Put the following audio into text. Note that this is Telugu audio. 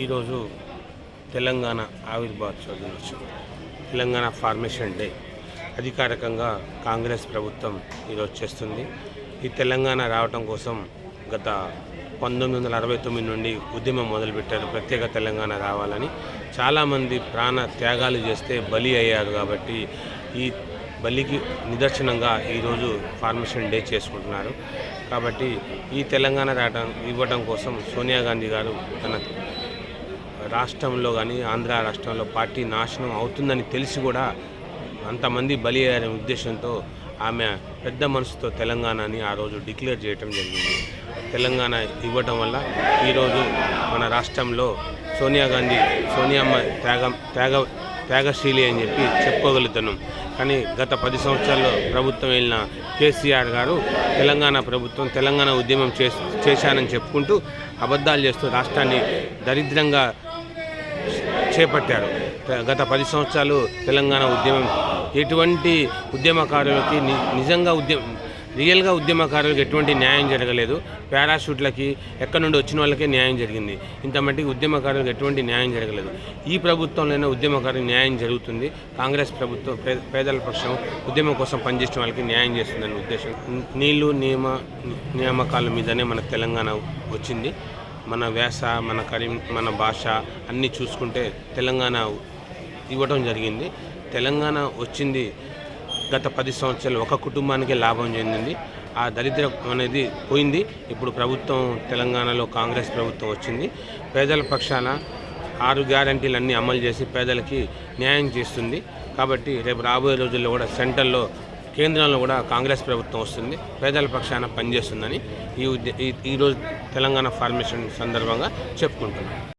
ఈరోజు తెలంగాణ ఆవిర్భావ దినోత్సవం, తెలంగాణ ఫార్మేషన్ డే అధికారికంగా కాంగ్రెస్ ప్రభుత్వం ఈరోజు చేస్తుంది. ఈ తెలంగాణ రావటం కోసం గత 1969 నుండి ఉద్యమం మొదలుపెట్టారు. ప్రత్యేక తెలంగాణ రావాలని చాలామంది ప్రాణ త్యాగాలు చేస్తే బలి అయ్యారు. కాబట్టి ఈ బలికి నిదర్శనంగా ఈరోజు ఫార్మేషన్ డే చేసుకుంటున్నారు. కాబట్టి ఈ తెలంగాణ ఇవ్వడం కోసం సోనియా గాంధీ గారు తన రాష్ట్రంలో కానీ ఆంధ్ర రాష్ట్రంలో పార్టీ నాశనం అవుతుందని తెలిసి కూడా అంతమంది బలి అయ్యారనే ఉద్దేశంతో ఆమె పెద్ద మనసుతో తెలంగాణని ఆ రోజు డిక్లేర్ చేయడం జరిగింది. తెలంగాణ ఇవ్వటం వల్ల ఈరోజు మన రాష్ట్రంలో సోనియమ్మ త్యాగశీలి అని చెప్పి చెప్పుకోగలుగుతున్నాం. కానీ గత 10 సంవత్సరాల్లో ప్రభుత్వం వెళ్ళిన కేసీఆర్ గారు తెలంగాణ ఉద్యమం చేశానని చెప్పుకుంటూ అబద్ధాలు చేస్తూ రాష్ట్రాన్ని దరిద్రంగా చేపట్టారు. గత 10 సంవత్సరాలు తెలంగాణ ఉద్యమం ఎటువంటి ఉద్యమకారులకి నిజంగా రియల్గా ఉద్యమకారులకు ఎటువంటి న్యాయం జరగలేదు. పారాషూట్లకి ఎక్కడి నుండి వచ్చిన వాళ్ళకే న్యాయం జరిగింది. ఇంత మట్టికి ఉద్యమకారులకు ఎటువంటి న్యాయం జరగలేదు. ఈ ప్రభుత్వంలోనే ఉద్యమకారులకు న్యాయం జరుగుతుంది. కాంగ్రెస్ ప్రభుత్వం పేదల పక్షం ఉద్యమం కోసం పనిచేసిన వాళ్ళకి న్యాయం చేస్తుందనే ఉద్దేశం. నీళ్లు నియామకాల మీదనే మన తెలంగాణ వచ్చింది. మన వేస, మన భాష అన్నీ చూసుకుంటే తెలంగాణ ఇవ్వడం జరిగింది. తెలంగాణ వచ్చింది గత 10 సంవత్సరాలు ఒక కుటుంబానికి లాభం చెందింది. ఆ దరిద్రం అనేది పోయింది. ఇప్పుడు ప్రభుత్వం తెలంగాణలో కాంగ్రెస్ ప్రభుత్వం వచ్చింది. పేదల పక్షాన 6 గ్యారంటీలన్నీ అమలు చేసి పేదలకి న్యాయం చేస్తుంది. కాబట్టి రేపు రాబోయే రోజుల్లో కూడా కేంద్రంలో కూడా కాంగ్రెస్ ప్రభుత్వం వస్తుంది, పేదల పక్షాన పనిచేస్తుందని ఈరోజు తెలంగాణ ఫార్మేషన్ సందర్భంగా చెప్పుకుంటున్నాను.